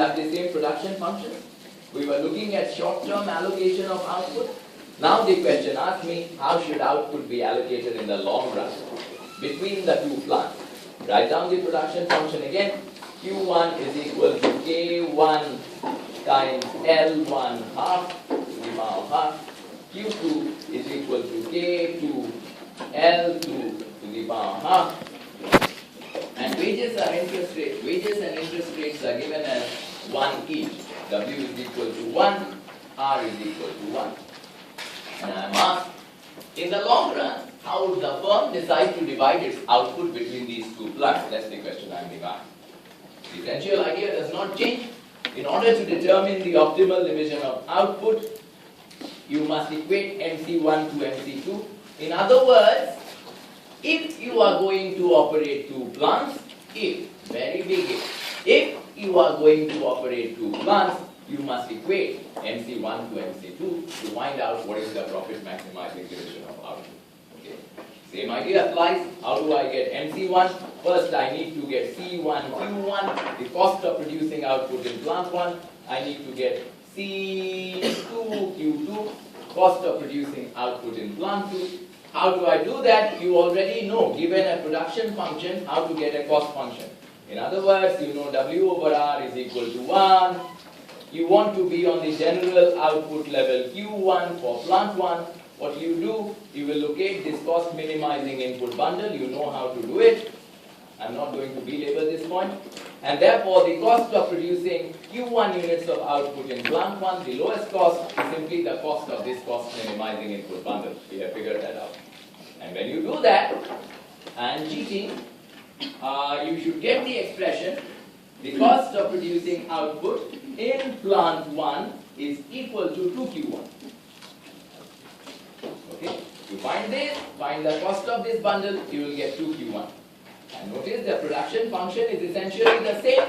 have the same production functions. We were looking at short-term allocation of output. Now the question asks me, how should output be allocated in the long run between the two plants? Write down the production function again. Q1 is equal to K1 times L1 half to the power half. Q2 is equal to K2 L2 to the power half. And wages are interest rates. Wages and interest rates are given as 1 each. W is equal to 1, R is equal to 1. And I am asked, in the long run, how would the firm decide to divide its output between these two plants? That's the question I am being asked. The essential idea does not change. In order to determine the optimal division of output, you must equate MC1 to MC2. In other words, if you are going to operate two plants, very big if you are going to operate two plants, you must equate MC1 to MC2 to find out what is the profit maximizing division of output. Okay. Same idea applies. How do I get MC1? First, I need to get C1, Q1, the cost of producing output in plant 1. I need to get C2, Q2, cost of producing output in plant 2. How do I do that? You already know, given a production function, how to get a cost function. In other words, you know W over R is equal to 1. You want to be on the general output level Q1 for plant 1. What you do, you will locate this cost minimizing input bundle. You know how to do it. I'm not going to belabor this point. And therefore, the cost of producing Q1 units of output in plant 1, the lowest cost, is simply the cost of this cost minimizing input bundle. We have figured that out. And when you do that, and cheating, you should get the expression, the cost of producing output in plant 1 is equal to 2Q1. Okay? You find this, find the cost of this bundle, you will get 2Q1. And notice the production function is essentially the same.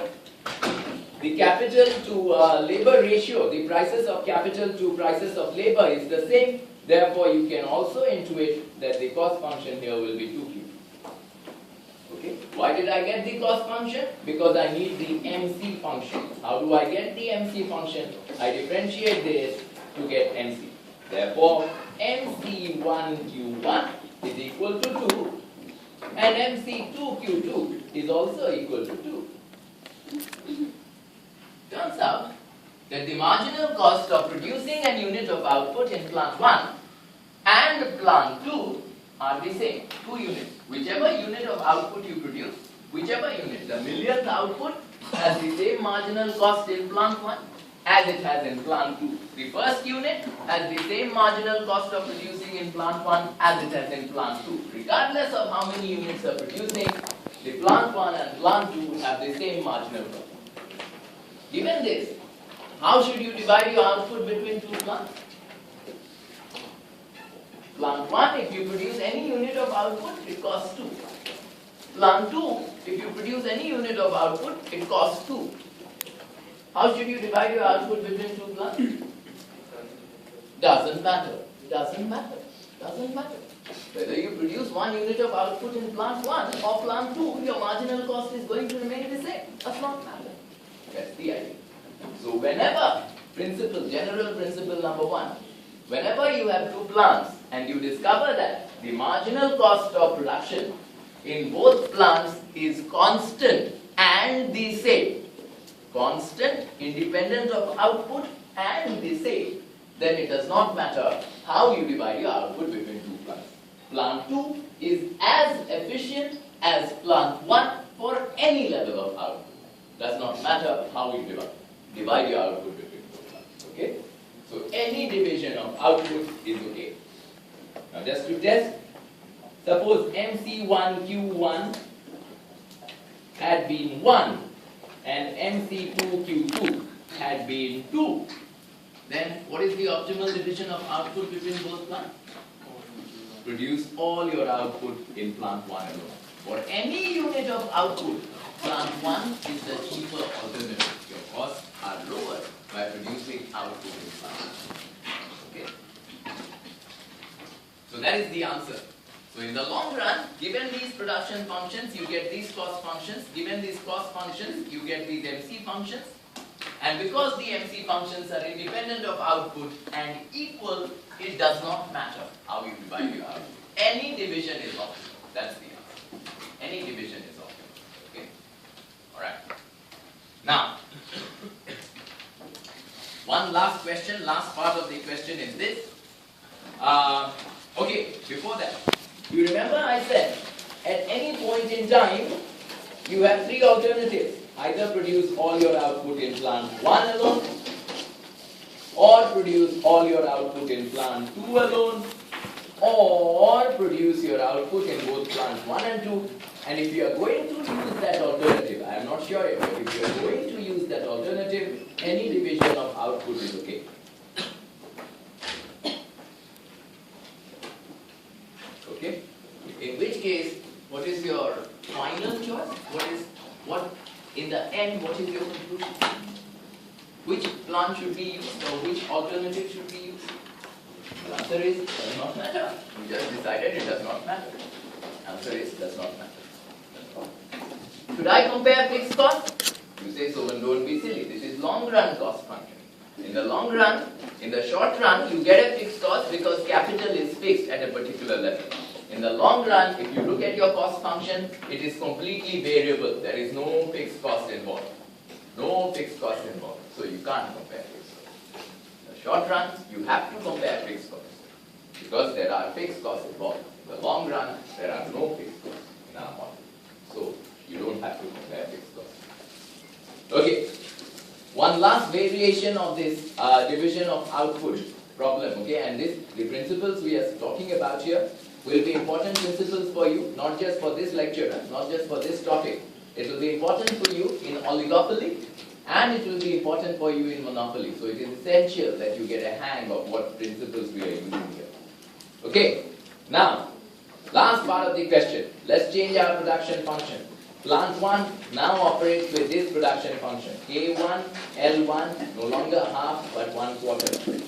The capital to labor ratio, the prices of capital to prices of labor is the same. Therefore, you can also intuit that the cost function here will be 2Q. Okay. Why did I get the cost function? Because I need the MC function. How do I get the MC function? I differentiate this to get MC. Therefore, MC1Q1 is equal to 2 and MC2Q2 is also equal to 2. Turns out that the marginal cost of producing an unit of output in plant 1 and plant 2 are the same, 2 units. Whichever unit of output you produce, whichever unit, the millionth output has the same marginal cost in plant 1 as it has in plant 2. The first unit has the same marginal cost of producing in plant 1 as it has in plant 2. Regardless of how many units are producing, the plant 1 and plant 2 have the same marginal cost. Given this, how should you divide your output between two plants? Plant 1, if you produce any unit of output, it costs 2. Plant 2, if you produce any unit of output, it costs 2. How should you divide your output between two plants? Doesn't matter. Doesn't matter. Doesn't matter. Whether you produce 1 unit of output in plant 1 or plant 2, your marginal cost is going to remain the same. Does not matter. That's the idea. So whenever, general principle number 1, whenever you have two plants and you discover that the marginal cost of production in both plants is constant and the same, constant, independent of output and the same, then it does not matter how you divide your output between two plants. Plant 2 is as efficient as plant 1 for any level of output. Does not matter how you divide your output between two plants. Okay? So any division of output is okay. Now just to test, suppose MC1Q1 had been 1 and MC2Q2 had been 2. Then what is the optimal division of output between both plants? Produce all your output in plant 1 alone. For any unit of output, plant 1 is the cheaper alternative. Your costs are lower by producing output in plant 1. Okay? So that is the answer. So in the long run, given these production functions, you get these cost functions. Given these cost functions, you get these MC functions. And because the MC functions are independent of output and equal, it does not matter how you divide your output. Any division is optimal. That's the answer. Any division is optimal. Okay? Alright. Now, one last question, last part of the question is this. Okay, before that, you remember I said, at any point in time, you have three alternatives. Either produce all your output in plant 1 alone, or produce all your output in plant 2 alone, or produce your output in both plants 1 and 2. And if you are going to use that alternative, I am not sure yet, but if you are going to use that alternative, any division of output is okay. Okay? In which case, what is your final choice? In the end, what is your conclusion? Which plant should be used or which alternative should be used? The answer is, does not matter. You just decided it does not matter. Answer is, does not matter. Should I compare fixed cost? You say, so don't be silly. This is long run cost function. In the long run, in the short run, you get a fixed cost because capital is fixed at a particular level. In the long run, if you look at your cost function, it is completely variable. There is no fixed cost involved. No fixed cost involved. So you can't compare fixed costs. In the short run, you have to compare fixed costs because there are fixed costs involved. In the long run, there are no fixed costs in our model. So you don't have to compare fixed costs. Okay. One last variation of this division of output problem. Okay, and the principles we are talking about here will be important principles for you, not just for this lecture, not just for this topic. It will be important for you in oligopoly, and it will be important for you in monopoly. So it is essential that you get a hang of what principles we are using here. Okay, now, last part of the question. Let's change our production function. Plant 1 now operates with this production function. K1, L1, no longer half, but 1/4.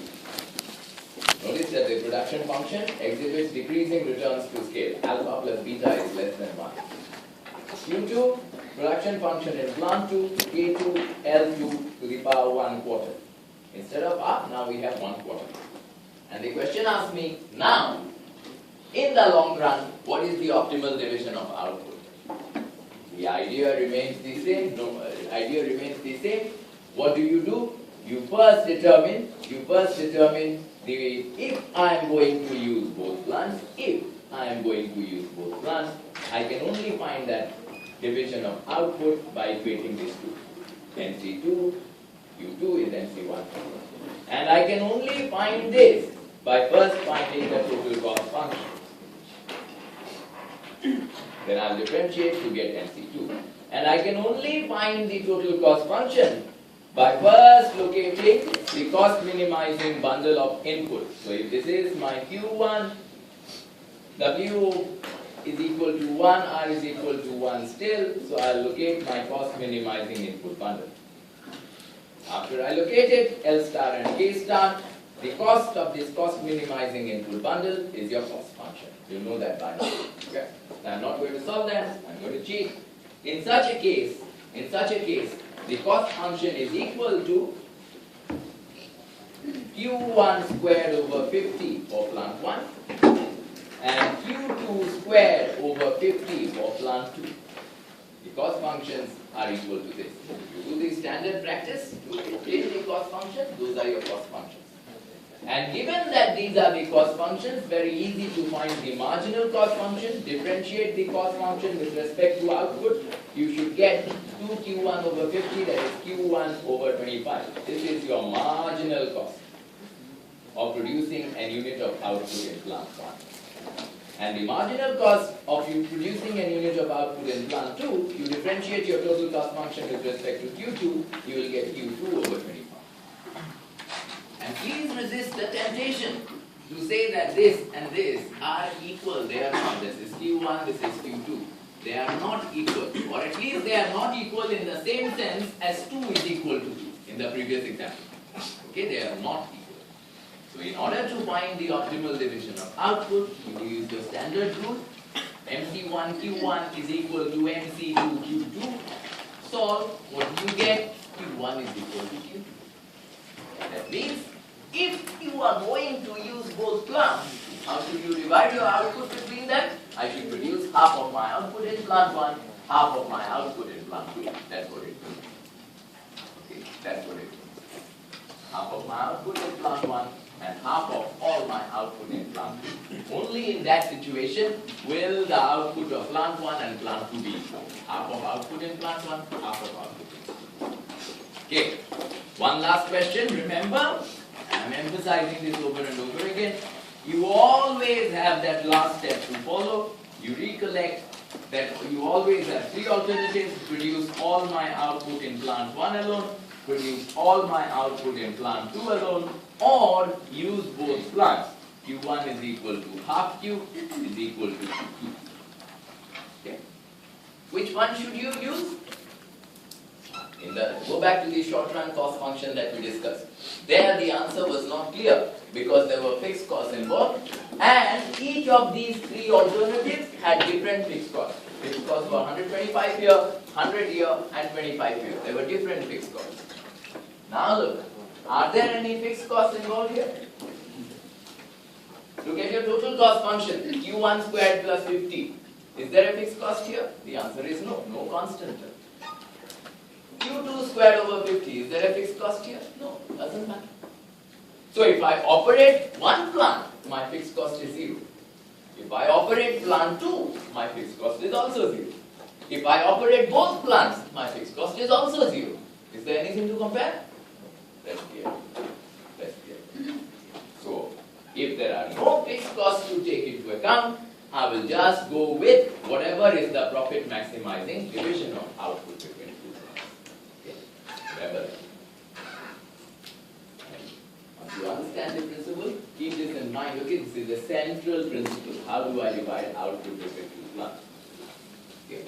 Notice that the production function exhibits decreasing returns to scale. Alpha plus beta is less than 1. Q2, production function in plant 2, K2, L2 to the power 1/4. Instead of half, now we have 1/4. And the question asks me, now, in the long run, what is the optimal division of output? The idea remains the same. No, idea remains the same. What do? You first determine if I am going to use both plants, I can only find that division of output by equating these two. NC2, U2 is NC1. And I can only find this by first finding the total cost function. Then I'll differentiate to get NC2. And I can only find the total cost function by first locating the cost minimizing bundle of inputs. So if this is my Q1, W is equal to 1, R is equal to 1 still, so I'll locate my cost minimizing input bundle. After I locate it, L star and K star, the cost of this cost minimizing input bundle is your cost function. You know that by now. Okay? Now I'm not going to solve that, I'm going to cheat. In such a case, the cost function is equal to Q1 squared over 50 for plant 1 and Q2 squared over 50 for plant 2. The cost functions are equal to this. You do the standard practice to obtain the cost functions, those are your cost functions. And given that these are the cost functions, very easy to find the marginal cost function, differentiate the cost function with respect to output, you should get 2Q1 over 50, that is Q1 over 25. This is your marginal cost of producing an unit of output in plant 1. And the marginal cost of you producing an unit of output in plant 2, you differentiate your total cost function with respect to Q2, you will get Q2 over 25. And please resist the temptation to say that this and this are equal. They are not. This is Q1, this is Q2. They are not equal. Or at least they are not equal in the same sense as 2 is equal to 2 in the previous example. Okay, they are not equal. So in order to find the optimal division of output, you use the standard rule. MC1 Q1 is equal to MC2 Q2. Solve. What do you get? Q1 Q1 is equal to Q2. That means, if you are going to use both plants, how should you divide your output between them? I should produce half of my output in plant 1, half of my output in plant 2. That's what it means. Okay, that's what it means. Half of my output in plant 1 and half of all my output in plant 2. Only in that situation will the output of plant 1 and plant 2 be equal. Half of output in plant 1, half of output in plant 2. Okay, one last question. Remember, I'm emphasizing this over and over again. You always have that last step to follow. You recollect that you always have three alternatives: produce all my output in plant 1 alone, produce all my output in plant 2 alone, or use both plants. Q1 is equal to half Q is equal to Q2. Okay? Which one should you use? Go back to the short run cost function that we discussed. There the answer was not clear because there were fixed costs involved, and each of these three alternatives had different fixed costs. Fixed costs were 125 here, 100 here, and 25 here. There were different fixed costs. Now look, are there any fixed costs involved here? Look at your total cost function, Q1 squared plus 50. Is there a fixed cost here? The answer is no, no constant term. Q2 squared over 50, is there a fixed cost here? No, doesn't matter. So if I operate one plant, my fixed cost is 0. If I operate plant 2, my fixed cost is also 0. If I operate both plants, my fixed cost is also 0. Is there anything to compare? That's clear. That's clear. So, if there are no fixed costs to take into account, I will just go with whatever is the profit maximizing division of output between two plants. Okay. Remember that. Once you understand the principle, keep this in mind. Okay, this is the central principle. How do I divide output between two plants? Okay.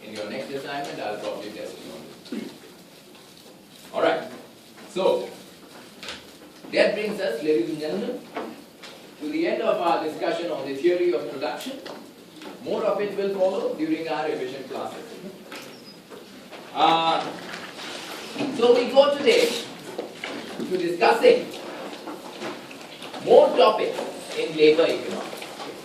In your next assignment, I'll probably test you on this. Alright. So, that brings us, ladies and gentlemen, to the end of our discussion on the theory of production. More of it will follow during our revision classes. So we go today to discussing more topics in labor economics.